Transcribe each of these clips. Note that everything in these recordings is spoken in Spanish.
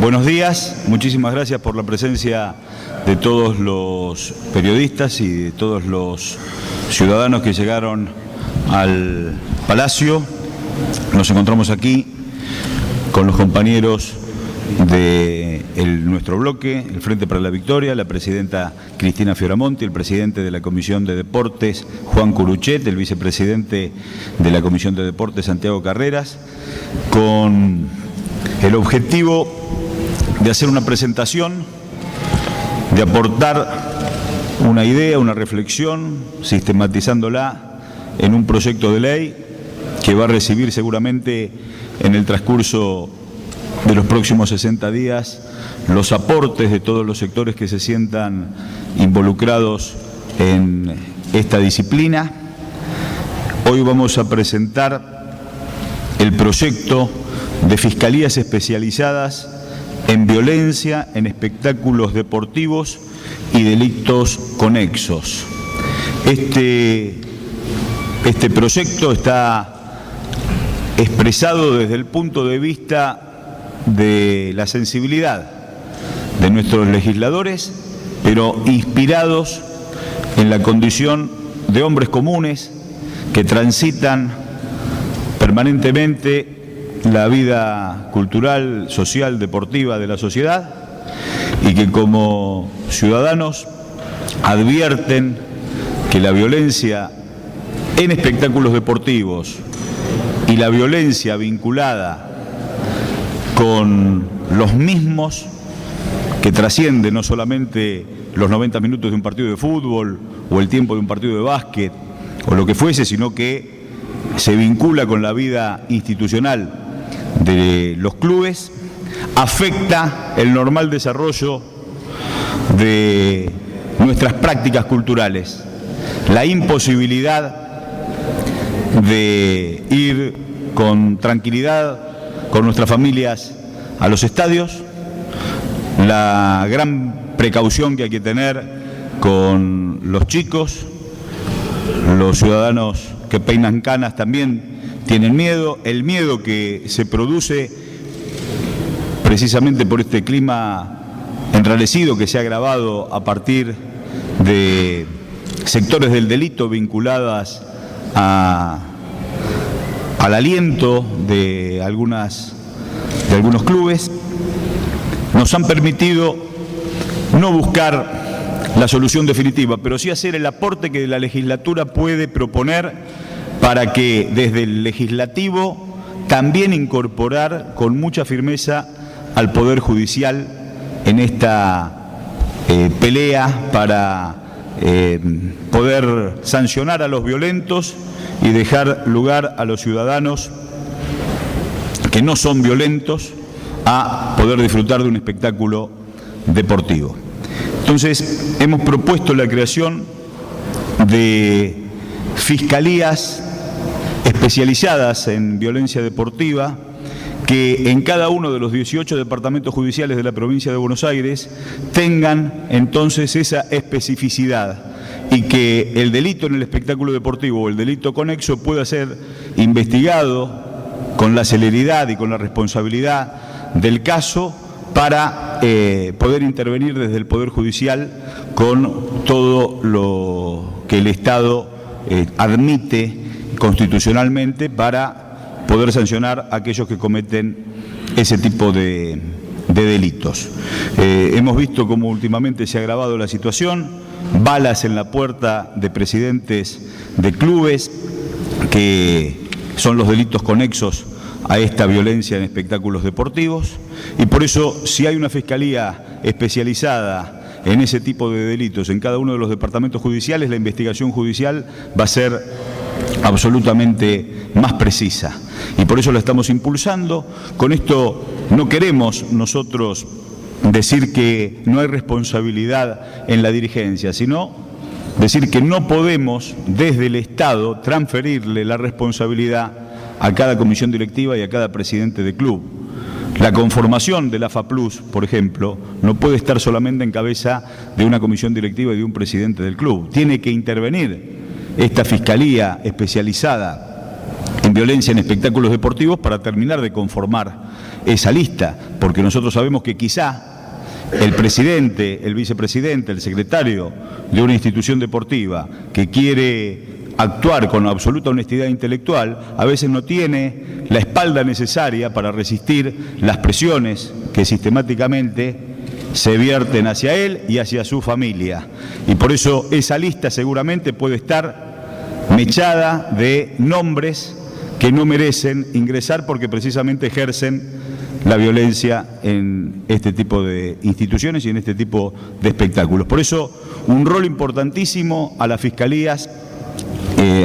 Buenos días, muchísimas gracias por la presencia de todos los periodistas y de todos los ciudadanos que llegaron al Palacio. Nos encontramos aquí con los compañeros de nuestro bloque, el Frente para la Victoria, la presidenta Cristina Fioramonti, el presidente de la Comisión de Deportes, Juan Curuchet, el vicepresidente de la Comisión de Deportes, Santiago Carreras, con el objetivo de hacer una presentación, de aportar una idea, una reflexión, sistematizándola en un proyecto de ley que va a recibir seguramente en el transcurso de los próximos 60 días los aportes de todos los sectores que se sientan involucrados en esta disciplina. Hoy vamos a presentar el proyecto de fiscalías especializadas en violencia en espectáculos deportivos y delitos conexos. Este proyecto está expresado desde el punto de vista de la sensibilidad de nuestros legisladores, pero inspirados en la condición de hombres comunes que transitan permanentemente la vida cultural, social, deportiva de la sociedad y que como ciudadanos advierten que la violencia en espectáculos deportivos y la violencia vinculada con los mismos, que trasciende no solamente los 90 minutos de un partido de fútbol o el tiempo de un partido de básquet o lo que fuese, sino que se vincula con la vida institucional de los clubes, afecta el normal desarrollo de nuestras prácticas culturales, la imposibilidad de ir con tranquilidad con nuestras familias a los estadios, la gran precaución que hay que tener con los chicos, los ciudadanos que peinan canas también tienen miedo, el miedo que se produce precisamente por este clima enrarecido que se ha agravado a partir de sectores del delito vinculadas al aliento de algunos clubes, nos han permitido no buscar la solución definitiva, pero sí hacer el aporte que la legislatura puede proponer para que desde el legislativo también incorporar con mucha firmeza al Poder Judicial en esta pelea para poder sancionar a los violentos y dejar lugar a los ciudadanos que no son violentos a poder disfrutar de un espectáculo deportivo. Entonces, hemos propuesto la creación de fiscalías especializadas en violencia deportiva que en cada uno de los 18 departamentos judiciales de la provincia de Buenos Aires tengan entonces esa especificidad y que el delito en el espectáculo deportivo o el delito conexo pueda ser investigado con la celeridad y con la responsabilidad del caso para poder intervenir desde el Poder Judicial con todo lo que el Estado admite constitucionalmente para poder sancionar a aquellos que cometen ese tipo de delitos. Hemos visto cómo últimamente se ha agravado la situación, balas en la puerta de presidentes de clubes, que son los delitos conexos a esta violencia en espectáculos deportivos, y por eso si hay una fiscalía especializada en ese tipo de delitos en cada uno de los departamentos judiciales, la investigación judicial va a ser absolutamente más precisa y por eso la estamos impulsando. Con esto no queremos nosotros decir que no hay responsabilidad en la dirigencia, sino decir que no podemos desde el Estado transferirle la responsabilidad a cada comisión directiva y a cada presidente de club. La conformación de la FAPLUS, por ejemplo, no puede estar solamente en cabeza de una comisión directiva y de un presidente del club. Tiene que intervenir esta fiscalía especializada en violencia en espectáculos deportivos para terminar de conformar esa lista, porque nosotros sabemos que quizá el presidente, el vicepresidente, el secretario de una institución deportiva que quiere actuar con absoluta honestidad intelectual, a veces no tiene la espalda necesaria para resistir las presiones que sistemáticamente se vierten hacia él y hacia su familia. Y por eso esa lista seguramente puede estar mechada de nombres que no merecen ingresar porque precisamente ejercen la violencia en este tipo de instituciones y en este tipo de espectáculos. Por eso, un rol importantísimo a las fiscalías,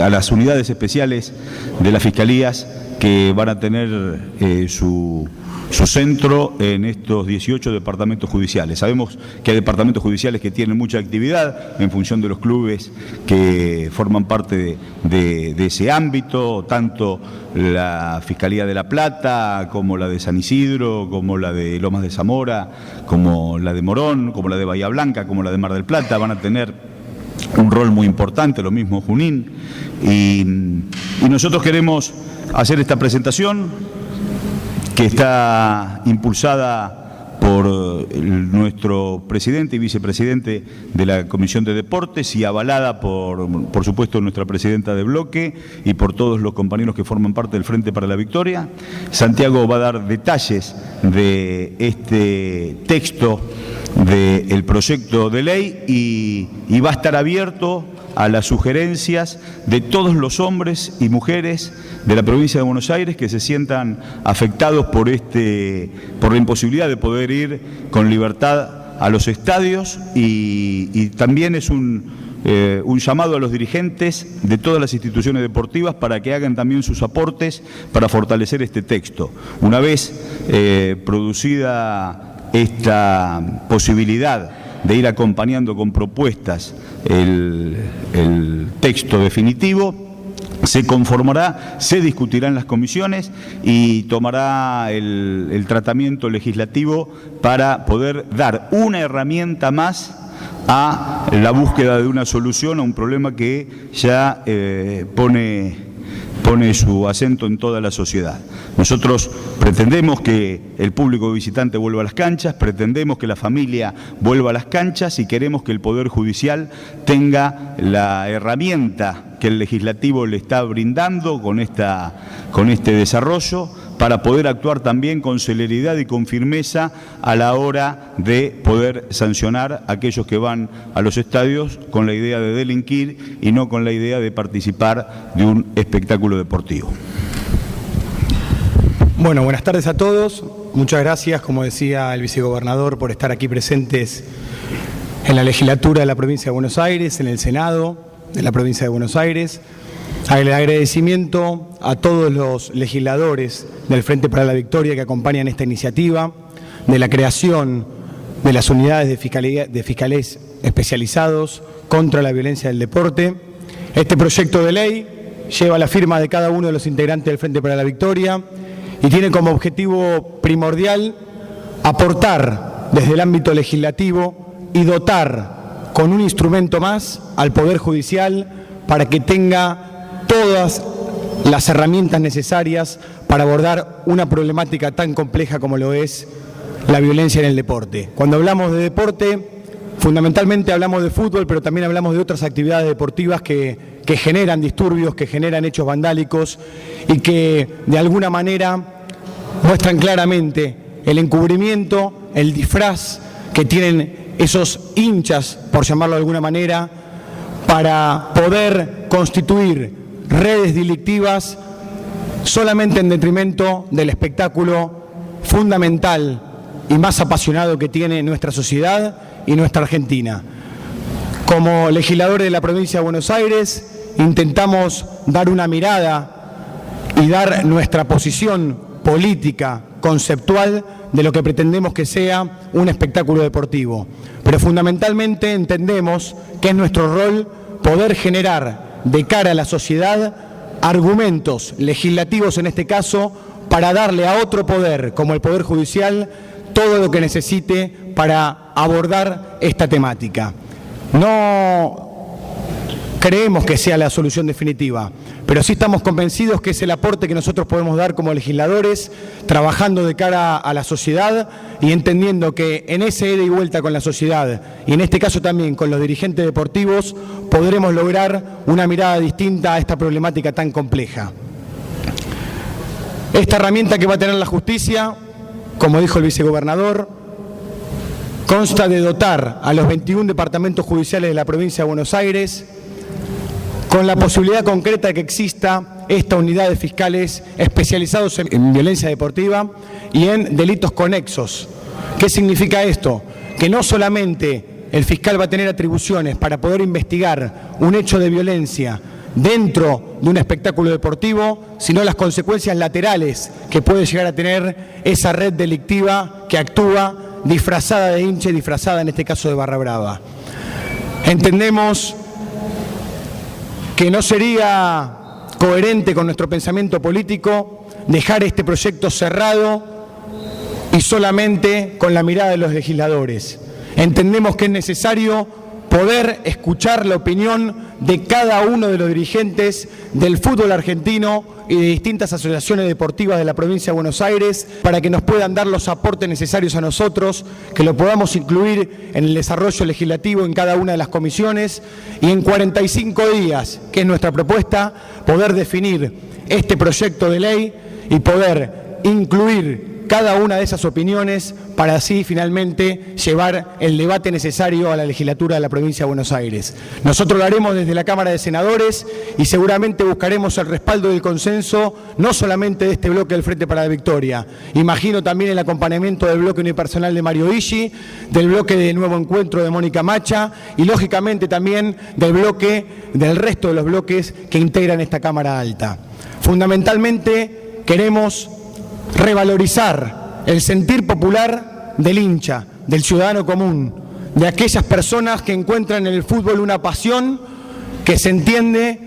a las unidades especiales de las fiscalías que van a tener su centro en estos 18 departamentos judiciales. Sabemos que hay departamentos judiciales que tienen mucha actividad en función de los clubes que forman parte de ese ámbito, tanto la Fiscalía de La Plata, como la de San Isidro, como la de Lomas de Zamora, como la de Morón, como la de Bahía Blanca, como la de Mar del Plata, van a tener un rol muy importante, lo mismo Junín, y nosotros queremos hacer esta presentación que está impulsada por nuestro presidente y vicepresidente de la Comisión de Deportes y avalada por supuesto, nuestra presidenta de bloque y por todos los compañeros que forman parte del Frente para la Victoria. Santiago va a dar detalles de este texto del proyecto de ley y va a estar abierto a las sugerencias de todos los hombres y mujeres de la provincia de Buenos Aires que se sientan afectados por la imposibilidad de poder ir con libertad a los estadios y también es un llamado a los dirigentes de todas las instituciones deportivas para que hagan también sus aportes para fortalecer este texto. Una vez producida esta posibilidad de ir acompañando con propuestas el texto definitivo, se conformará, se discutirá en las comisiones y tomará el tratamiento legislativo para poder dar una herramienta más a la búsqueda de una solución a un problema que ya pone su acento en toda la sociedad. Nosotros pretendemos que el público visitante vuelva a las canchas, pretendemos que la familia vuelva a las canchas y queremos que el Poder Judicial tenga la herramienta que el legislativo le está brindando con este desarrollo para poder actuar también con celeridad y con firmeza a la hora de poder sancionar a aquellos que van a los estadios con la idea de delinquir y no con la idea de participar de un espectáculo deportivo. Bueno, buenas tardes a todos. Muchas gracias, como decía el vicegobernador, por estar aquí presentes en la legislatura de la provincia de Buenos Aires, en el Senado de la provincia de Buenos Aires. El agradecimiento a todos los legisladores del Frente para la Victoria que acompañan esta iniciativa de la creación de las unidades de fiscales especializados contra la violencia del deporte. Este proyecto de ley lleva la firma de cada uno de los integrantes del Frente para la Victoria y tiene como objetivo primordial aportar desde el ámbito legislativo y dotar con un instrumento más al Poder Judicial para que tenga todas las herramientas necesarias para abordar una problemática tan compleja como lo es la violencia en el deporte. Cuando hablamos de deporte, fundamentalmente hablamos de fútbol, pero también hablamos de otras actividades deportivas que generan disturbios, que generan hechos vandálicos y que de alguna manera muestran claramente el encubrimiento, el disfraz que tienen esos hinchas, por llamarlo de alguna manera, para poder constituir redes delictivas solamente en detrimento del espectáculo fundamental y más apasionado que tiene nuestra sociedad y nuestra Argentina. Como legisladores de la provincia de Buenos Aires intentamos dar una mirada y dar nuestra posición política, conceptual, de lo que pretendemos que sea un espectáculo deportivo. Pero fundamentalmente entendemos que es nuestro rol poder generar de cara a la sociedad argumentos legislativos en este caso para darle a otro poder como el Poder Judicial todo lo que necesite para abordar esta temática. No creemos que sea la solución definitiva, pero sí estamos convencidos que es el aporte que nosotros podemos dar como legisladores, trabajando de cara a la sociedad y entendiendo que en ese ida y vuelta con la sociedad, y en este caso también con los dirigentes deportivos, podremos lograr una mirada distinta a esta problemática tan compleja. Esta herramienta que va a tener la justicia, como dijo el vicegobernador, consta de dotar a los 21 departamentos judiciales de la provincia de Buenos Aires con la posibilidad concreta de que exista esta unidad de fiscales especializados en violencia deportiva y en delitos conexos. ¿Qué significa esto? Que no solamente el fiscal va a tener atribuciones para poder investigar un hecho de violencia dentro de un espectáculo deportivo, sino las consecuencias laterales que puede llegar a tener esa red delictiva que actúa disfrazada de hincha y disfrazada en este caso de barra brava. Entendemos que no sería coherente con nuestro pensamiento político dejar este proyecto cerrado y solamente con la mirada de los legisladores. Entendemos que es necesario poder escuchar la opinión de cada uno de los dirigentes del fútbol argentino y de distintas asociaciones deportivas de la provincia de Buenos Aires para que nos puedan dar los aportes necesarios a nosotros, que lo podamos incluir en el desarrollo legislativo en cada una de las comisiones y en 45 días, que es nuestra propuesta, poder definir este proyecto de ley y poder incluir cada una de esas opiniones para así finalmente llevar el debate necesario a la legislatura de la provincia de Buenos Aires. Nosotros lo haremos desde la Cámara de Senadores y seguramente buscaremos el respaldo del consenso, no solamente de este bloque del Frente para la Victoria. Imagino también el acompañamiento del bloque unipersonal de Mario Iggi, del bloque de Nuevo Encuentro de Mónica Macha y lógicamente también del resto de los bloques que integran esta Cámara Alta. Fundamentalmente queremos revalorizar el sentir popular del hincha, del ciudadano común, de aquellas personas que encuentran en el fútbol una pasión que se entiende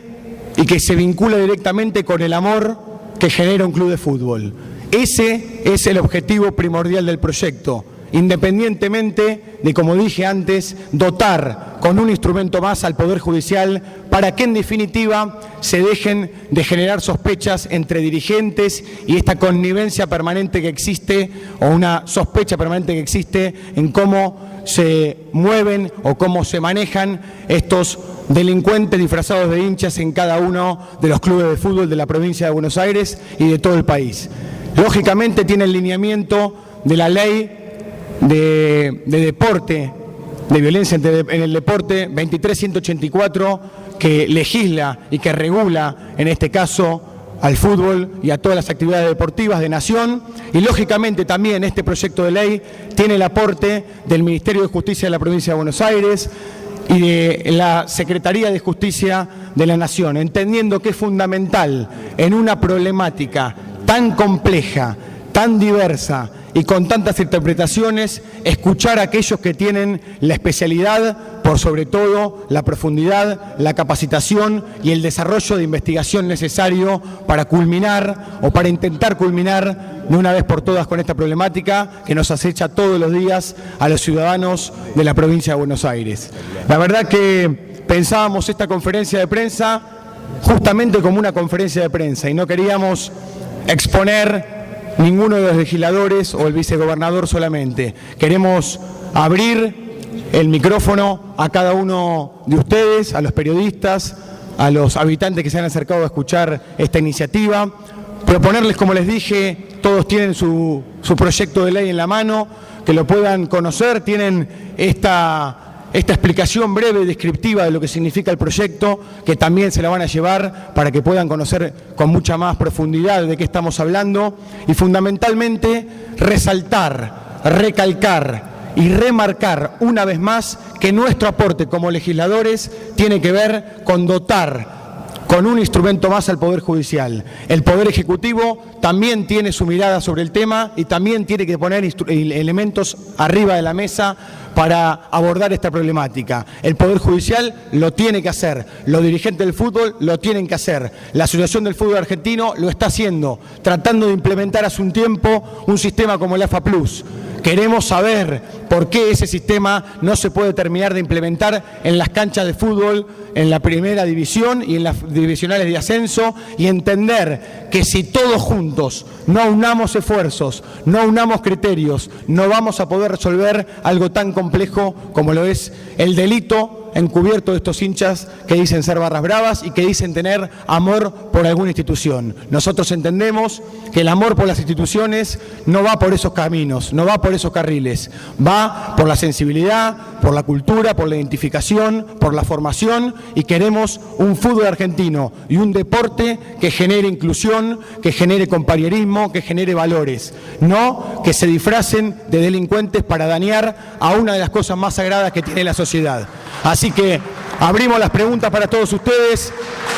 y que se vincula directamente con el amor que genera un club de fútbol. Ese es el objetivo primordial del proyecto, independientemente de, como dije antes, dotar con un instrumento más al Poder Judicial para que en definitiva se dejen de generar sospechas entre dirigentes y esta connivencia permanente que existe o una sospecha permanente que existe en cómo se mueven o cómo se manejan estos delincuentes disfrazados de hinchas en cada uno de los clubes de fútbol de la provincia de Buenos Aires y de todo el país. Lógicamente tiene el lineamiento de la ley de deporte, de violencia en el deporte 23184, que legisla y que regula, en este caso, al fútbol y a todas las actividades deportivas de Nación, y lógicamente también este proyecto de ley tiene el aporte del Ministerio de Justicia de la Provincia de Buenos Aires y de la Secretaría de Justicia de la Nación, entendiendo que es fundamental en una problemática tan compleja, tan diversa y con tantas interpretaciones, escuchar a aquellos que tienen la especialidad, por sobre todo la profundidad, la capacitación y el desarrollo de investigación necesario para culminar o para intentar culminar de una vez por todas con esta problemática que nos acecha todos los días a los ciudadanos de la provincia de Buenos Aires. La verdad que pensábamos esta conferencia de prensa justamente como una conferencia de prensa y no queríamos exponer ninguno de los legisladores o el vicegobernador solamente. Queremos abrir el micrófono a cada uno de ustedes, a los periodistas, a los habitantes que se han acercado a escuchar esta iniciativa, proponerles, como les dije, todos tienen su proyecto de ley en la mano, que lo puedan conocer, tienen esta explicación breve y descriptiva de lo que significa el proyecto, que también se la van a llevar para que puedan conocer con mucha más profundidad de qué estamos hablando y fundamentalmente resaltar, recalcar y remarcar una vez más que nuestro aporte como legisladores tiene que ver con dotar con un instrumento más al Poder Judicial. El Poder Ejecutivo también tiene su mirada sobre el tema y también tiene que poner elementos arriba de la mesa para abordar esta problemática. El Poder Judicial lo tiene que hacer, los dirigentes del fútbol lo tienen que hacer, la Asociación del Fútbol Argentino lo está haciendo, tratando de implementar hace un tiempo un sistema como el AFA Plus, Queremos saber por qué ese sistema no se puede terminar de implementar en las canchas de fútbol, en la primera división y en las divisionales de ascenso, y entender que si todos juntos no unamos esfuerzos, no unamos criterios, no vamos a poder resolver algo tan complejo como lo es el delito encubierto de estos hinchas que dicen ser barras bravas y que dicen tener amor por alguna institución. Nosotros entendemos que el amor por las instituciones no va por esos caminos, no va por esos carriles, va por la sensibilidad, por la cultura, por la identificación, por la formación, y queremos un fútbol argentino y un deporte que genere inclusión, que genere compañerismo, que genere valores, no que se disfracen de delincuentes para dañar a una de las cosas más sagradas que tiene la sociedad. Así que abrimos las preguntas para todos ustedes.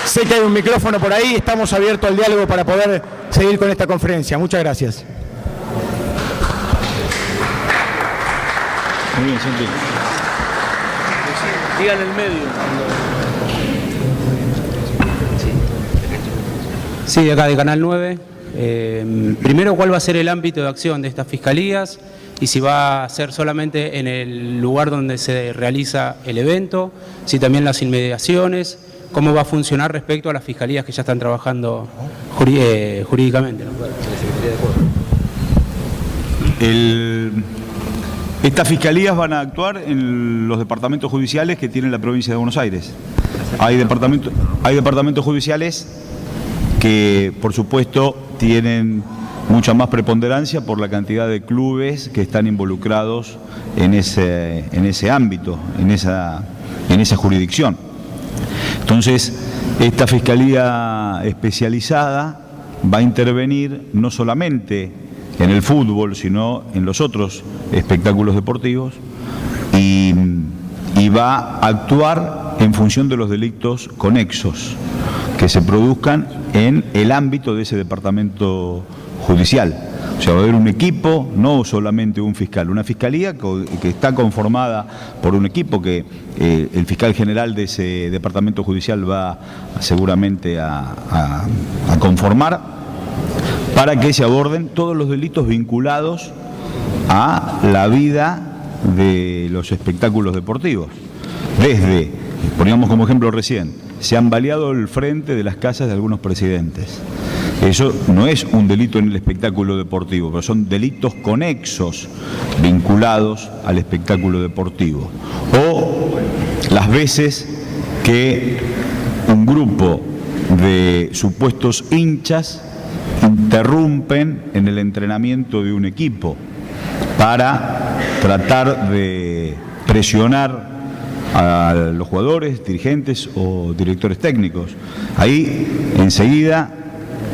Sé que hay un micrófono por ahí, estamos abiertos al diálogo para poder seguir con esta conferencia. Muchas gracias. Muy bien, Santi. Digan el medio. Sí, de acá de Canal 9. Primero, ¿cuál va a ser el ámbito de acción de estas fiscalías? Y si va a ser solamente en el lugar donde se realiza el evento, si también las inmediaciones, cómo va a funcionar respecto a las fiscalías que ya están trabajando jurídicamente, ¿no? Estas fiscalías van a actuar en los departamentos judiciales que tiene la provincia de Buenos Aires. Hay departamentos judiciales que, por supuesto, tienen mucha más preponderancia por la cantidad de clubes que están involucrados en ese ámbito, en esa jurisdicción. Entonces, esta fiscalía especializada va a intervenir no solamente en el fútbol, sino en los otros espectáculos deportivos, y va a actuar en función de los delitos conexos que se produzcan en el ámbito de ese departamento judicial. O sea, va a haber un equipo, no solamente un fiscal, una fiscalía que está conformada por un equipo que el fiscal general de ese departamento judicial va seguramente a conformar, para que se aborden todos los delitos vinculados a la vida de los espectáculos deportivos. Desde, poníamos como ejemplo recién, se han baleado el frente de las casas de algunos presidentes. Eso no es un delito en el espectáculo deportivo, pero son delitos conexos vinculados al espectáculo deportivo. O las veces que un grupo de supuestos hinchas interrumpen en el entrenamiento de un equipo para tratar de presionar a los jugadores, dirigentes o directores técnicos. Ahí enseguida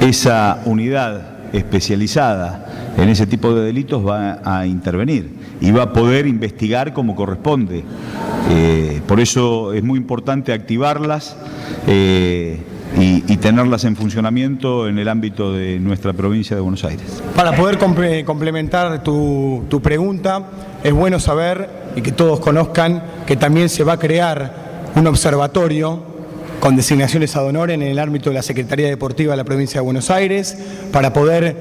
esa unidad especializada en ese tipo de delitos va a intervenir y va a poder investigar como corresponde. Por eso es muy importante activarlas y tenerlas en funcionamiento en el ámbito de nuestra provincia de Buenos Aires. Para poder complementar tu pregunta, es bueno saber y que todos conozcan que también se va a crear un observatorio con designaciones ad honorem en el ámbito de la Secretaría Deportiva de la provincia de Buenos Aires, para poder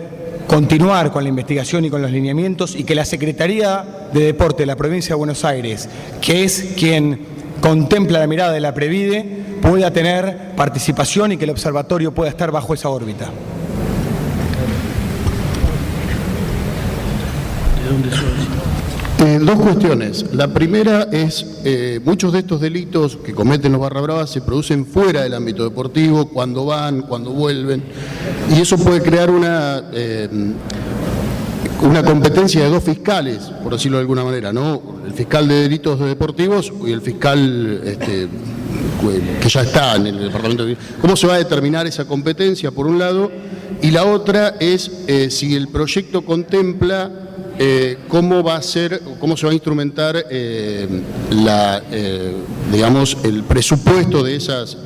continuar con la investigación y con los lineamientos, y que la Secretaría de Deporte de la provincia de Buenos Aires, que es quien contempla la mirada de la Previde, pueda tener participación y que el observatorio pueda estar bajo esa órbita. ¿De dónde sos? Dos cuestiones. La primera es, muchos de estos delitos que cometen los barra bravas se producen fuera del ámbito deportivo, cuando van, cuando vuelven, y eso puede crear una competencia de dos fiscales, por decirlo de alguna manera, ¿no? El fiscal de delitos deportivos y el fiscal que ya está en el departamento. ¿Cómo se va a determinar esa competencia, por un lado? Y la otra es si el proyecto contempla cómo va a ser, cómo se va a instrumentar digamos, el presupuesto de esas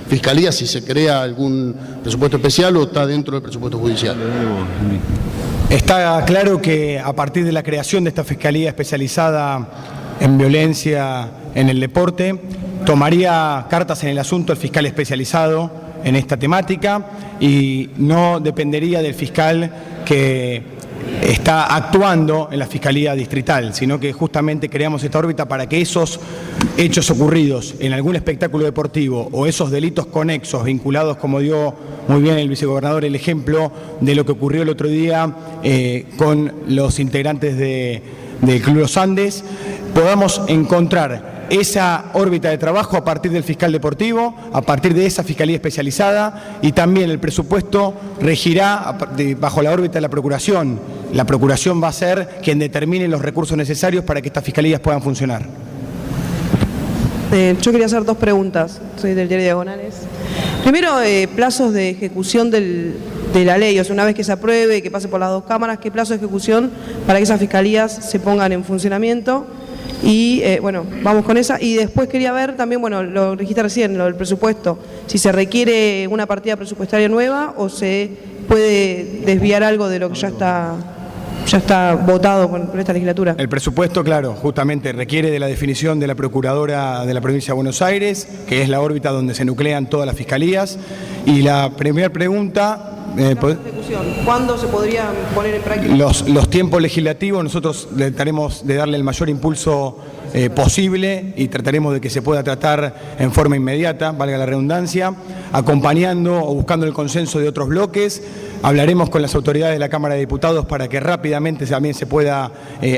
fiscalías, si se crea algún presupuesto especial o está dentro del presupuesto judicial. Está claro que a partir de la creación de esta fiscalía especializada en violencia en el deporte, tomaría cartas en el asunto el fiscal especializado en esta temática y no dependería del fiscal que está actuando en la Fiscalía Distrital, sino que justamente creamos esta órbita para que esos hechos ocurridos en algún espectáculo deportivo o esos delitos conexos vinculados, como dio muy bien el vicegobernador el ejemplo de lo que ocurrió el otro día con los integrantes del Club Los Andes, podamos encontrar esa órbita de trabajo a partir del fiscal deportivo, a partir de esa fiscalía especializada, y también el presupuesto regirá bajo la órbita de la Procuración. La Procuración va a ser quien determine los recursos necesarios para que estas fiscalías puedan funcionar. Yo quería hacer dos preguntas, soy del diario Diagonales. Primero, plazos de ejecución de la ley, o sea, una vez que se apruebe y que pase por las dos cámaras, ¿qué plazo de ejecución para que esas fiscalías se pongan en funcionamiento? Y bueno, vamos con esa. Y después quería ver también, bueno, lo dijiste recién, lo del presupuesto, si se requiere una partida presupuestaria nueva o se puede desviar algo de lo que ya está votado por esta legislatura. El presupuesto, claro, justamente requiere de la definición de la Procuradora de la Provincia de Buenos Aires, que es la órbita donde se nuclean todas las fiscalías. Y la primera pregunta... ¿Cuándo se podría poner en práctica? Los tiempos legislativos, nosotros trataremos de darle el mayor impulso posible y trataremos de que se pueda tratar en forma inmediata, valga la redundancia, acompañando o buscando el consenso de otros bloques. Hablaremos con las autoridades de la Cámara de Diputados para que rápidamente también se pueda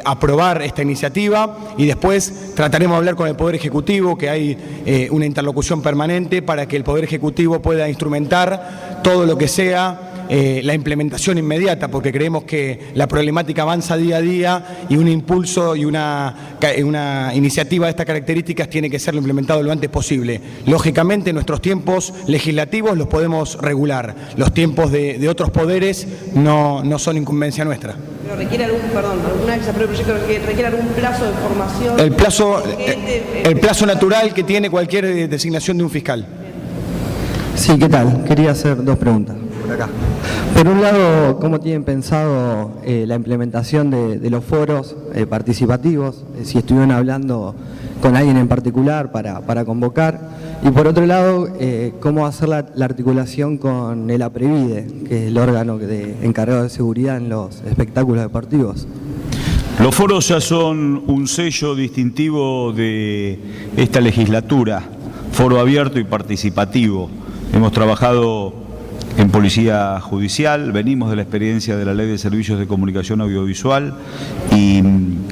aprobar esta iniciativa, y después trataremos de hablar con el Poder Ejecutivo, que hay una interlocución permanente para que el Poder Ejecutivo pueda instrumentar todo lo que sea la implementación inmediata, porque creemos que la problemática avanza día a día y un impulso y una iniciativa de estas características tiene que ser implementado lo antes posible. Lógicamente, nuestros tiempos legislativos los podemos regular, los tiempos de otros poderes no son incumbencia nuestra. Pero requiere alguna vez que se apruebe el proyecto, requiere algún plazo de formación. El plazo natural que tiene cualquier designación de un fiscal. Sí, ¿qué tal? Quería hacer dos preguntas. Por acá. Por un lado, ¿cómo tienen pensado la implementación de los foros participativos? Si estuvieron hablando con alguien en particular para convocar. Y por otro lado, ¿cómo hacer la articulación con el APREVIDE, que es el órgano encargado de seguridad en los espectáculos deportivos? Los foros ya son un sello distintivo de esta legislatura, foro abierto y participativo. Hemos trabajado en Policía Judicial, venimos de la experiencia de la Ley de Servicios de Comunicación Audiovisual y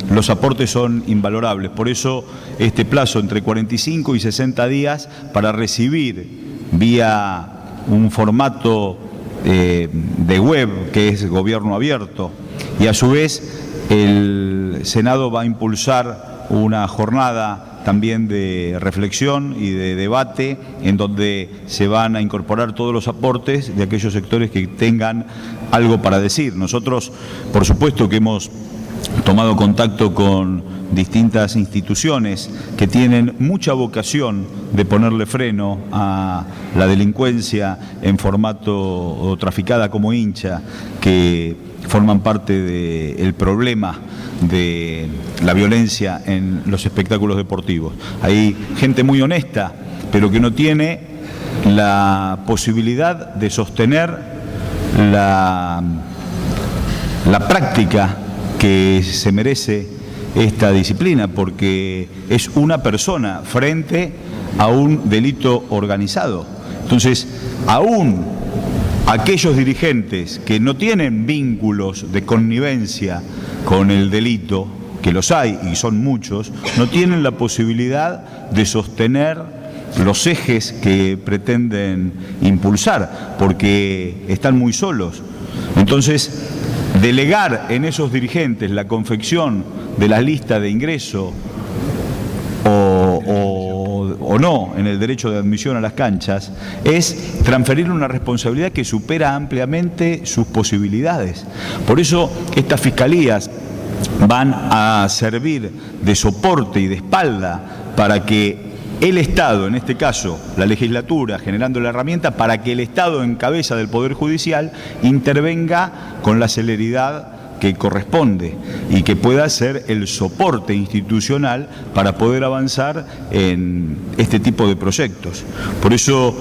los aportes son invalorables. Por eso este plazo entre 45 y 60 días para recibir vía un formato de web que es Gobierno Abierto, y a su vez el Senado va a impulsar una jornada también de reflexión y de debate en donde se van a incorporar todos los aportes de aquellos sectores que tengan algo para decir. Nosotros, por supuesto que hemos tomado contacto con distintas instituciones que tienen mucha vocación de ponerle freno a la delincuencia en formato o traficada como hincha, que forman parte del problema de la violencia en los espectáculos deportivos. Hay gente muy honesta, pero que no tiene la posibilidad de sostener la práctica que se merece esta disciplina, porque es una persona frente a un delito organizado. Entonces, aún aquellos dirigentes que no tienen vínculos de connivencia con el delito, que los hay y son muchos, no tienen la posibilidad de sostener los ejes que pretenden impulsar, porque están muy solos. Entonces, delegar en esos dirigentes la confección de la lista de ingreso o no en el derecho de admisión a las canchas es transferir una responsabilidad que supera ampliamente sus posibilidades. Por eso estas fiscalías van a servir de soporte y de espalda para que el Estado, en este caso la legislatura, generando la herramienta para que el Estado en cabeza del Poder Judicial intervenga con la celeridad que corresponde y que pueda ser el soporte institucional para poder avanzar en este tipo de proyectos. Por eso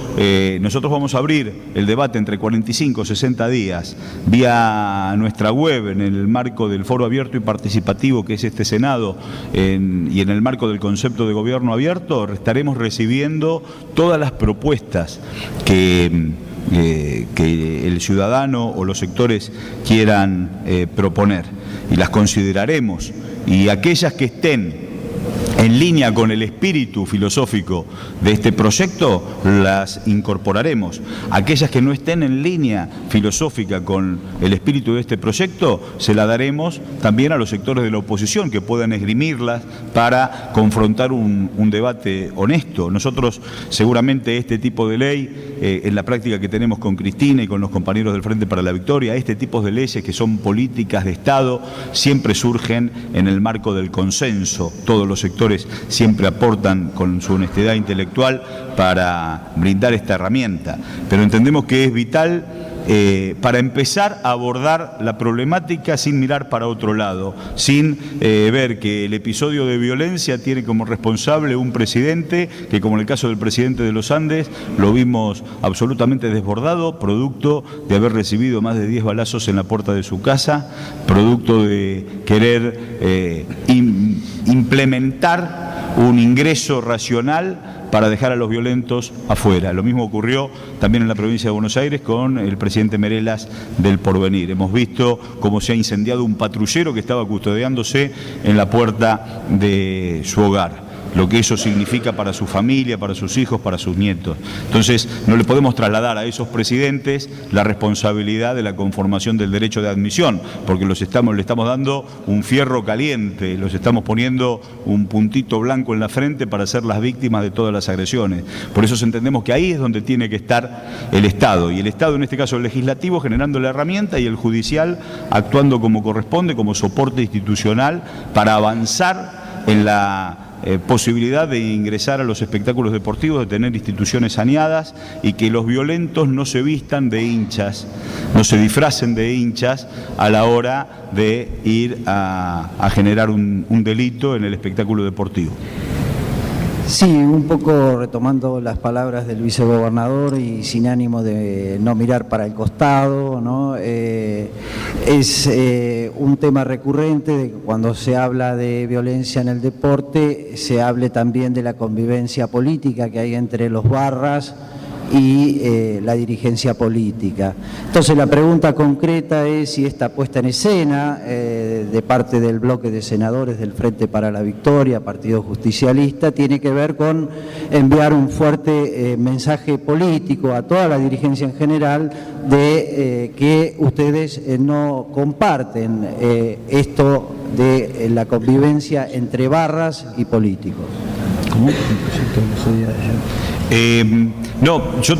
nosotros vamos a abrir el debate entre 45 y 60 días vía nuestra web en el marco del foro abierto y participativo que es este Senado y en el marco del concepto de gobierno abierto estaremos recibiendo todas las propuestas que el ciudadano o los sectores quieran proponer y las consideraremos, y aquellas que estén en línea con el espíritu filosófico de este proyecto las incorporaremos. Aquellas que no estén en línea filosófica con el espíritu de este proyecto se la daremos también a los sectores de la oposición que puedan esgrimirlas para confrontar un debate honesto. Nosotros seguramente este tipo de ley, en la práctica que tenemos con Cristina y con los compañeros del Frente para la Victoria, este tipo de leyes que son políticas de Estado siempre surgen en el marco del consenso. Todos los sectores siempre aportan con su honestidad intelectual para brindar esta herramienta, pero entendemos que es vital para empezar a abordar la problemática sin mirar para otro lado, sin ver que el episodio de violencia tiene como responsable un presidente que, como en el caso del presidente de los Andes, lo vimos absolutamente desbordado, producto de haber recibido más de 10 balazos en la puerta de su casa, producto de querer implementar un ingreso racional para dejar a los violentos afuera. Lo mismo ocurrió también en la provincia de Buenos Aires con el presidente Merelas del Porvenir. Hemos visto cómo se ha incendiado un patrullero que estaba custodiándose en la puerta de su hogar, lo que eso significa para su familia, para sus hijos, para sus nietos. Entonces, no le podemos trasladar a esos presidentes la responsabilidad de la conformación del derecho de admisión, porque le estamos dando un fierro caliente, los estamos poniendo un puntito blanco en la frente para ser las víctimas de todas las agresiones. Por eso entendemos que ahí es donde tiene que estar el Estado, y el Estado, en este caso el legislativo, generando la herramienta, y el judicial actuando como corresponde, como soporte institucional para avanzar en la posibilidad de ingresar a los espectáculos deportivos, de tener instituciones saneadas y que los violentos no se vistan de hinchas, no se disfracen de hinchas a la hora de ir a generar un delito en el espectáculo deportivo. Sí, un poco retomando las palabras del vicegobernador y sin ánimo de no mirar para el costado, ¿no? Es un tema recurrente de que cuando se habla de violencia en el deporte se hable también de la convivencia política que hay entre los barras y la dirigencia política. Entonces la pregunta concreta es si esta puesta en escena de parte del bloque de senadores del Frente para la Victoria, Partido Justicialista, tiene que ver con enviar un fuerte mensaje político a toda la dirigencia en general de que ustedes no comparten esto de la convivencia entre barras y políticos. ¿Cómo? No, yo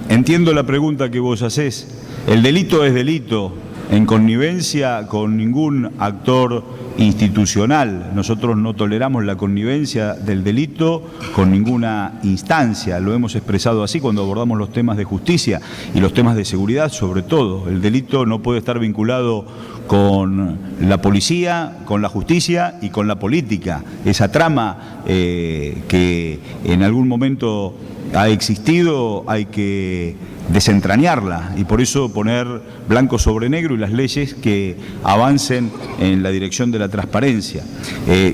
entiendo la pregunta que vos hacés. El delito es delito en connivencia con ningún actor institucional. Nosotros no toleramos la connivencia del delito con ninguna instancia. Lo hemos expresado así cuando abordamos los temas de justicia y los temas de seguridad, sobre todo. El delito no puede estar vinculado con la policía, con la justicia y con la política. Esa trama que en algún momento ha existido hay que desentrañarla, y por eso poner blanco sobre negro y las leyes que avancen en la dirección de la transparencia.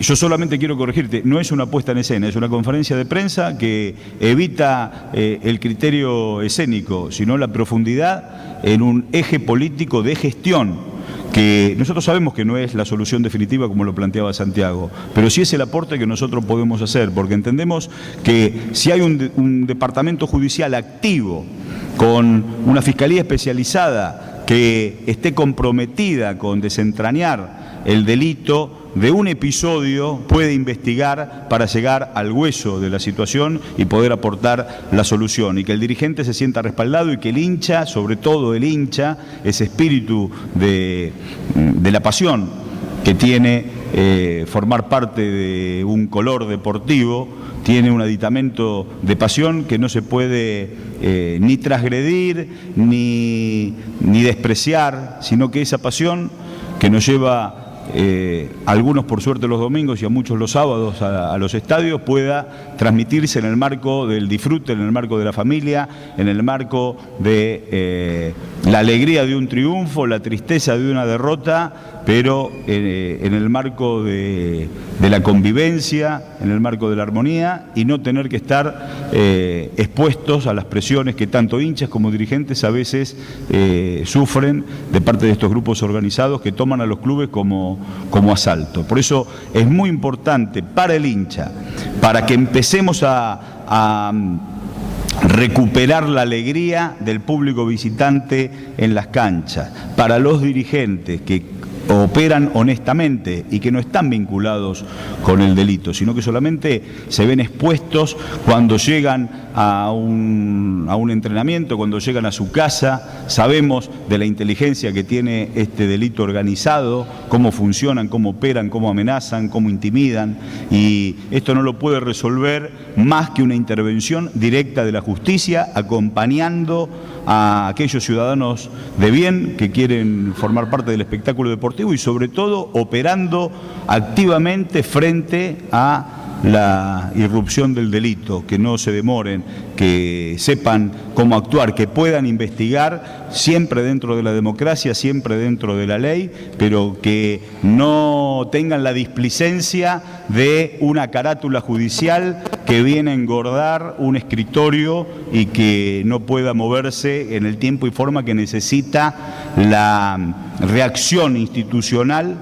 Yo solamente quiero corregirte, no es una puesta en escena, es una conferencia de prensa que evita el criterio escénico, sino la profundidad en un eje político de gestión, que nosotros sabemos que no es la solución definitiva como lo planteaba Santiago, pero sí es el aporte que nosotros podemos hacer, porque entendemos que si hay un departamento judicial activo, con una fiscalía especializada que esté comprometida con desentrañar el delito de un episodio, puede investigar para llegar al hueso de la situación y poder aportar la solución, y que el dirigente se sienta respaldado y que el hincha, sobre todo el hincha, ese espíritu de la pasión que tiene formar parte de un color deportivo, tiene un aditamento de pasión que no se puede ni transgredir ni despreciar, sino que esa pasión que nos lleva algunos por suerte los domingos y a muchos los sábados a los estadios, pueda transmitirse en el marco del disfrute, en el marco de la familia, en el marco de la alegría de un triunfo, la tristeza de una derrota, pero en el marco de la convivencia, en el marco de la armonía, y no tener que estar expuestos a las presiones que tanto hinchas como dirigentes a veces sufren de parte de estos grupos organizados que toman a los clubes como asalto. Por eso es muy importante para el hincha, para que empecemos a recuperar la alegría del público visitante en las canchas, para los dirigentes que operan honestamente y que no están vinculados con el delito, sino que solamente se ven expuestos cuando llegan a un entrenamiento, cuando llegan a su casa. Sabemos de la inteligencia que tiene este delito organizado, cómo funcionan, cómo operan, cómo amenazan, cómo intimidan, y esto no lo puede resolver más que una intervención directa de la justicia, acompañando a aquellos ciudadanos de bien que quieren formar parte del espectáculo deportivo y sobre todo operando activamente frente a la irrupción del delito, que no se demoren, que sepan cómo actuar, que puedan investigar siempre dentro de la democracia, siempre dentro de la ley, pero que no tengan la displicencia de una carátula judicial que viene a engordar un escritorio y que no pueda moverse en el tiempo y forma que necesita la reacción institucional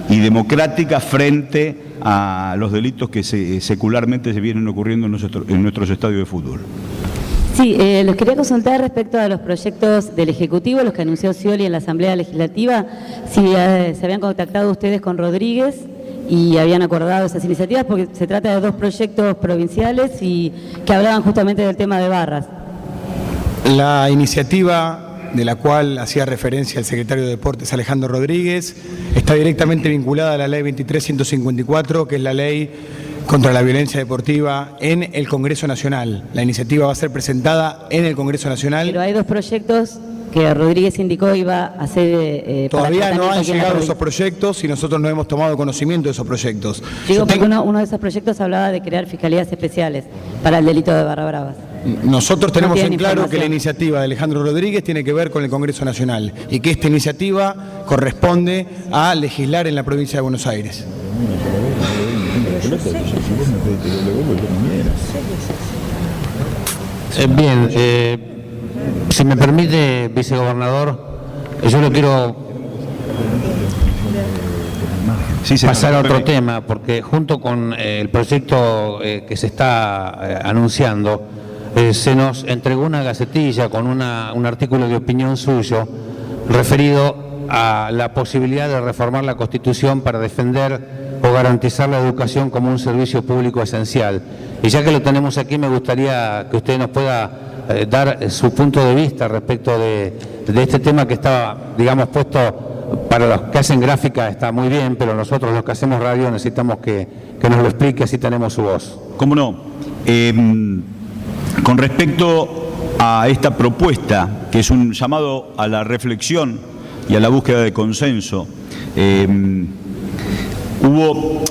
y democrática frente a los delitos que secularmente se vienen ocurriendo en nuestros estadios de fútbol. Sí, los quería consultar respecto a los proyectos del Ejecutivo, los que anunció Scioli en la Asamblea Legislativa, si se habían contactado ustedes con Rodríguez y habían acordado esas iniciativas, porque se trata de dos proyectos provinciales y que hablaban justamente del tema de barras. La iniciativa de la cual hacía referencia el secretario de Deportes Alejandro Rodríguez está directamente vinculada a la ley 23.154, que es la ley contra la violencia deportiva, en el Congreso Nacional. La iniciativa va a ser presentada en el Congreso Nacional. Pero hay dos proyectos que Rodríguez indicó iba a hacer... Todavía no han llegado esos proyectos y nosotros no hemos tomado conocimiento de esos proyectos. Digo, porque uno de esos proyectos hablaba de crear fiscalías especiales para el delito de barra bravas. Nosotros tenemos en claro que la iniciativa de Alejandro Rodríguez tiene que ver con el Congreso Nacional y que esta iniciativa corresponde a legislar en la provincia de Buenos Aires. Bien, si me permite, vicegobernador, yo lo quiero pasar a otro tema, porque junto con el proyecto que se está anunciando, se nos entregó una gacetilla con un artículo de opinión suyo referido a la posibilidad de reformar la Constitución para defender o garantizar la educación como un servicio público esencial. Y ya que lo tenemos aquí, me gustaría que usted nos pueda dar su punto de vista respecto de este tema que está, digamos, puesto para los que hacen gráfica, está muy bien, pero nosotros los que hacemos radio necesitamos que nos lo explique, así tenemos su voz. ¿Cómo no? Con respecto a esta propuesta, que es un llamado a la reflexión y a la búsqueda de consenso, hubo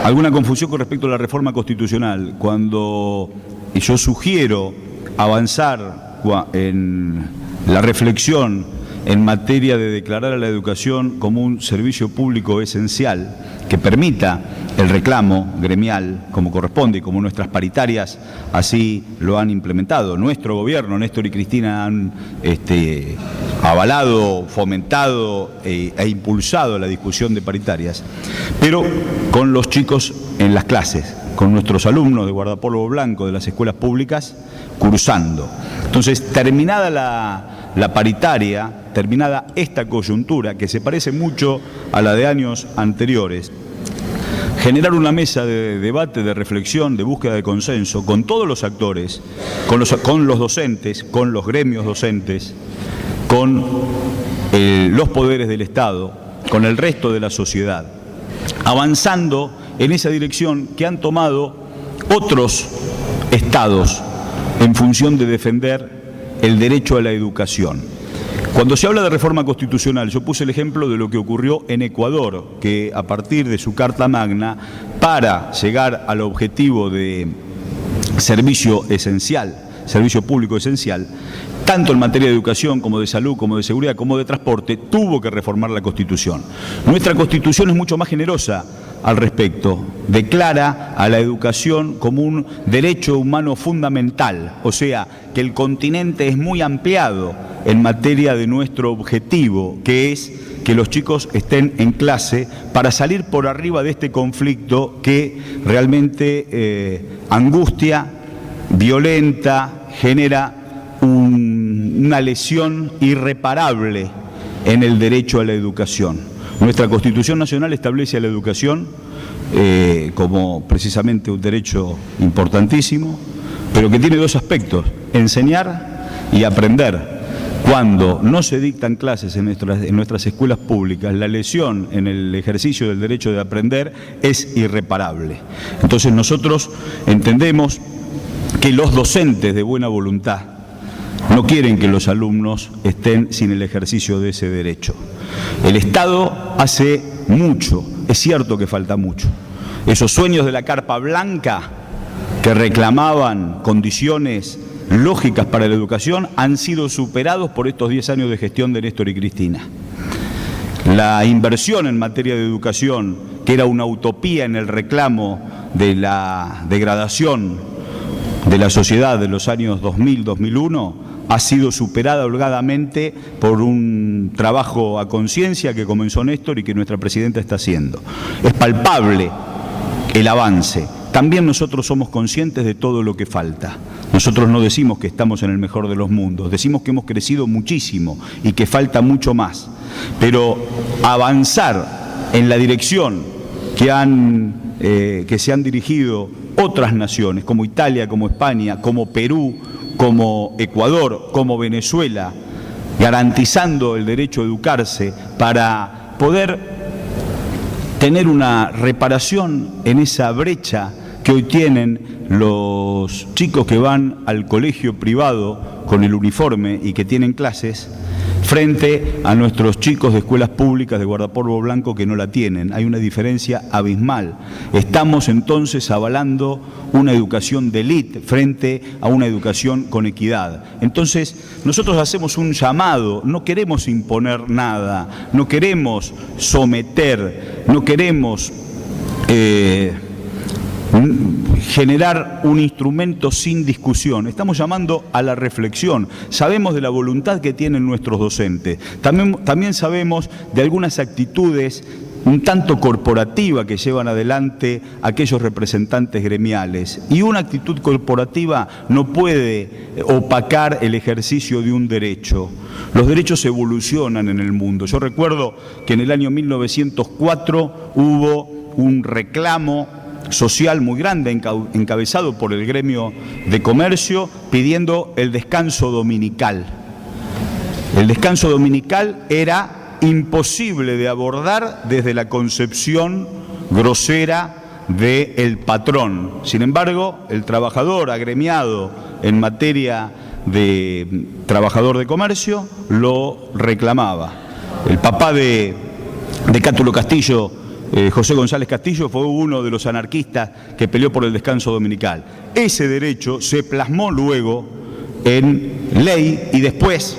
alguna confusión con respecto a la reforma constitucional. Cuando yo sugiero avanzar en la reflexión en materia de declarar a la educación como un servicio público esencial que permita el reclamo gremial como corresponde y como nuestras paritarias así lo han implementado. Nuestro gobierno, Néstor y Cristina, han avalado, fomentado e impulsado la discusión de paritarias, pero con los chicos en las clases, con nuestros alumnos de guardapolvo blanco de las escuelas públicas cursando. Entonces, terminada la paritaria, terminada esta coyuntura que se parece mucho a la de años anteriores, generar una mesa de debate, de reflexión, de búsqueda de consenso con todos los actores, con los docentes, con los gremios docentes, con los poderes del Estado, con el resto de la sociedad, avanzando en esa dirección que han tomado otros estados en función de defender el derecho a la educación. Cuando se habla de reforma constitucional, yo puse el ejemplo de lo que ocurrió en Ecuador, que a partir de su Carta Magna, para llegar al objetivo de servicio esencial, servicio público esencial, tanto en materia de educación como de salud, como de seguridad, como de transporte, tuvo que reformar la Constitución. Nuestra Constitución es mucho más generosa al respecto. Declara a la educación como un derecho humano fundamental, o sea, que el continente es muy ampliado en materia de nuestro objetivo, que es que los chicos estén en clase para salir por arriba de este conflicto que realmente angustia, violenta, genera una lesión irreparable en el derecho a la educación. Nuestra Constitución Nacional establece a la educación como precisamente un derecho importantísimo, pero que tiene dos aspectos: enseñar y aprender. Cuando no se dictan clases en nuestras escuelas públicas, la lesión en el ejercicio del derecho de aprender es irreparable. Entonces nosotros entendemos que los docentes de buena voluntad no quieren que los alumnos estén sin el ejercicio de ese derecho. El Estado hace mucho, es cierto que falta mucho. Esos sueños de la carpa blanca que reclamaban condiciones lógicas para la educación han sido superados por estos 10 años de gestión de Néstor y Cristina. La inversión en materia de educación, que era una utopía en el reclamo de la degradación de la sociedad de los años 2000-2001, ha sido superada holgadamente por un trabajo a conciencia que comenzó Néstor y que nuestra presidenta está haciendo. Es palpable el avance. También nosotros somos conscientes de todo lo que falta. Nosotros no decimos que estamos en el mejor de los mundos, decimos que hemos crecido muchísimo y que falta mucho más. Pero avanzar en la dirección que se han dirigido otras naciones, como Italia, como España, como Perú, como Ecuador, como Venezuela, garantizando el derecho a educarse para poder tener una reparación en esa brecha que hoy tienen los chicos que van al colegio privado con el uniforme y que tienen clases, frente a nuestros chicos de escuelas públicas de guardapolvo blanco que no la tienen. Hay una diferencia abismal. Estamos entonces avalando una educación de élite frente a una educación con equidad. Entonces, nosotros hacemos un llamado, no queremos imponer nada, no queremos someter, no queremos generar un instrumento sin discusión. Estamos llamando a la reflexión. Sabemos de la voluntad que tienen nuestros docentes. También sabemos de algunas actitudes un tanto corporativa que llevan adelante aquellos representantes gremiales. Y una actitud corporativa no puede opacar el ejercicio de un derecho. Los derechos evolucionan en el mundo. Yo recuerdo que en el año 1904 hubo un reclamo social muy grande encabezado por el gremio de comercio pidiendo el descanso dominical. El descanso dominical era imposible de abordar desde la concepción grosera del patrón. Sin embargo, el trabajador agremiado en materia de trabajador de comercio lo reclamaba. El papá de Cátulo Castillo, José González Castillo, fue uno de los anarquistas que peleó por el descanso dominical. Ese derecho se plasmó luego en ley y después,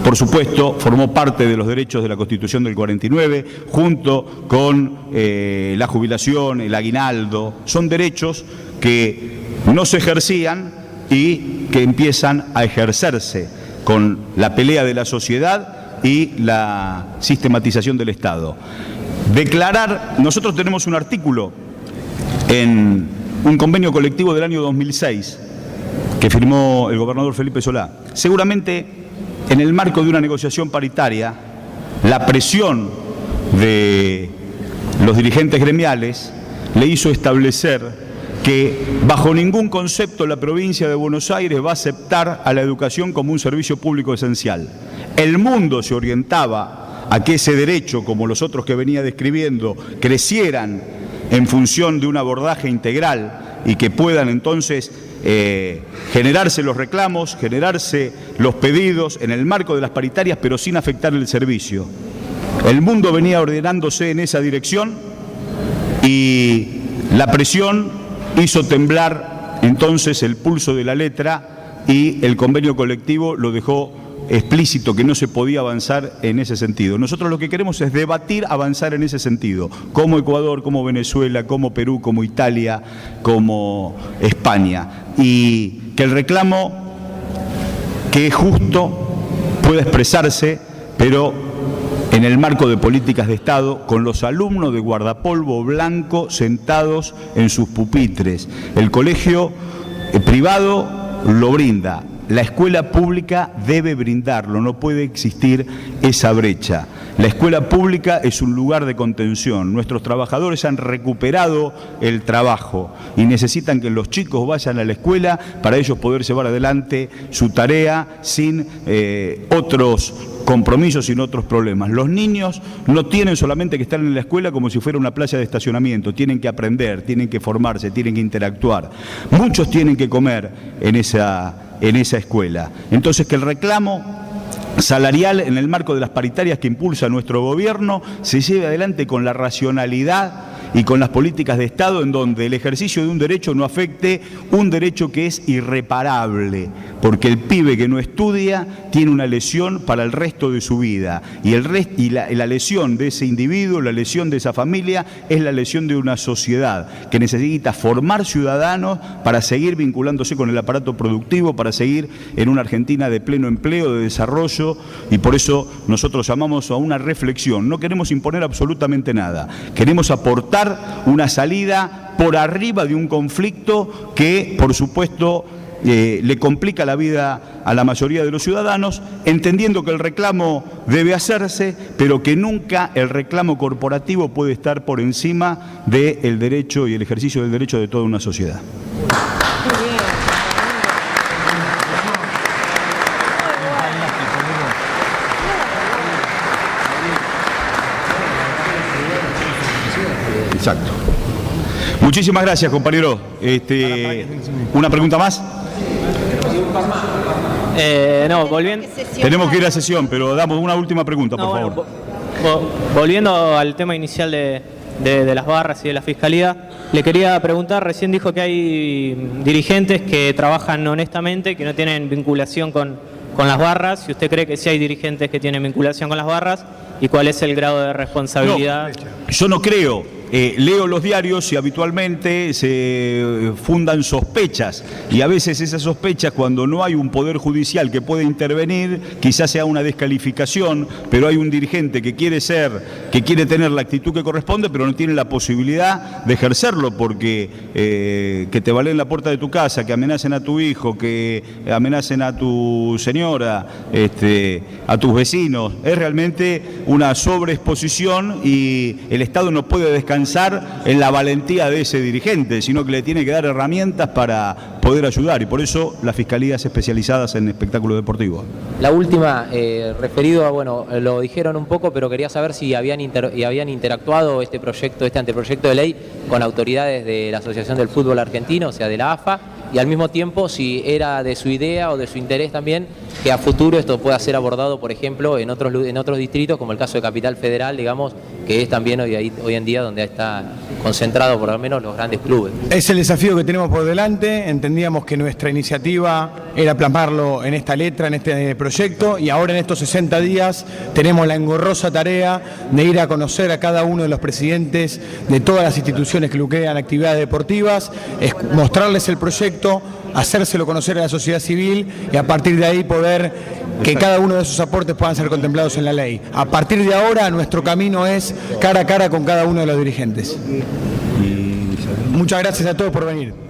por supuesto, formó parte de los derechos de la Constitución del 49, junto con la jubilación, el aguinaldo. Son derechos que no se ejercían y que empiezan a ejercerse con la pelea de la sociedad y la sistematización del Estado. Nosotros tenemos un artículo en un convenio colectivo del año 2006 que firmó el gobernador Felipe Solá. Seguramente en el marco de una negociación paritaria, la presión de los dirigentes gremiales le hizo establecer que bajo ningún concepto la provincia de Buenos Aires va a aceptar a la educación como un servicio público esencial. El mundo se orientaba a que ese derecho, como los otros que venía describiendo, crecieran en función de un abordaje integral y que puedan entonces generarse los reclamos, generarse los pedidos en el marco de las paritarias, pero sin afectar el servicio. El mundo venía ordenándose en esa dirección y la presión hizo temblar entonces el pulso de la letra y el convenio colectivo lo dejó explícito que no se podía avanzar en ese sentido. Nosotros lo que queremos es debatir, avanzar en ese sentido, como Ecuador, como Venezuela, como Perú, como Italia, como España, y que el reclamo, que es justo, pueda expresarse, pero en el marco de políticas de Estado, con los alumnos de guardapolvo blanco sentados en sus pupitres. El colegio privado lo brinda. La escuela pública debe brindarlo, no puede existir esa brecha. La escuela pública es un lugar de contención. Nuestros trabajadores han recuperado el trabajo y necesitan que los chicos vayan a la escuela para ellos poder llevar adelante su tarea sin otros compromisos, sin otros problemas. Los niños no tienen solamente que estar en la escuela como si fuera una playa de estacionamiento, tienen que aprender, tienen que formarse, tienen que interactuar. Muchos tienen que comer en esa escuela. Entonces, que el reclamo salarial en el marco de las paritarias que impulsa nuestro gobierno se lleve adelante con la racionalidad y con las políticas de Estado, en donde el ejercicio de un derecho no afecte un derecho que es irreparable, porque el pibe que no estudia tiene una lesión para el resto de su vida, y la lesión de ese individuo, la lesión de esa familia, es la lesión de una sociedad que necesita formar ciudadanos para seguir vinculándose con el aparato productivo, para seguir en una Argentina de pleno empleo, de desarrollo, y por eso nosotros llamamos a una reflexión. No queremos imponer absolutamente nada, queremos aportar una salida por arriba de un conflicto que, por supuesto, le complica la vida a la mayoría de los ciudadanos, entendiendo que el reclamo debe hacerse, pero que nunca el reclamo corporativo puede estar por encima del derecho y el ejercicio del derecho de toda una sociedad. Exacto. Muchísimas gracias, compañero. ¿Una pregunta más? No, volviendo. Tenemos que ir a sesión, pero damos una última pregunta, por favor. Volviendo al tema inicial de las barras y de la Fiscalía, le quería preguntar, recién dijo que hay dirigentes que trabajan honestamente, que no tienen vinculación con las barras. Si usted cree que sí hay dirigentes que tienen vinculación con las barras, ¿y cuál es el grado de responsabilidad? No, yo no creo. Leo los diarios y habitualmente se fundan sospechas, y a veces esas sospechas, cuando no hay un poder judicial que pueda intervenir, quizás sea una descalificación, pero hay un dirigente que quiere tener la actitud que corresponde, pero no tiene la posibilidad de ejercerlo, porque que te valen la puerta de tu casa, que amenacen a tu hijo, que amenacen a tu señora, a tus vecinos, es realmente una sobreexposición, y el Estado no puede descansar en la valentía de ese dirigente, sino que le tiene que dar herramientas para poder ayudar, y por eso las fiscalías especializadas en espectáculos deportivos. La última, referido a, bueno, lo dijeron un poco, pero quería saber si habían interactuado este anteproyecto de ley con autoridades de la Asociación del Fútbol Argentino, o sea, de la AFA, y al mismo tiempo si era de su idea o de su interés también que a futuro esto pueda ser abordado, por ejemplo, en otros distritos, como el caso de Capital Federal, digamos, que es también hoy en día donde está concentrado por lo menos los grandes clubes. Es el desafío que tenemos por delante. Entendíamos que nuestra iniciativa era plasmarlo en esta letra, en este proyecto, y ahora en estos 60 días tenemos la engorrosa tarea de ir a conocer a cada uno de los presidentes de todas las instituciones que lucran actividades deportivas, mostrarles el proyecto, hacérselo conocer a la sociedad civil, y a partir de ahí poder que cada uno de esos aportes puedan ser contemplados en la ley. A partir de ahora nuestro camino es cara a cara con cada uno de los dirigentes. Muchas gracias a todos por venir.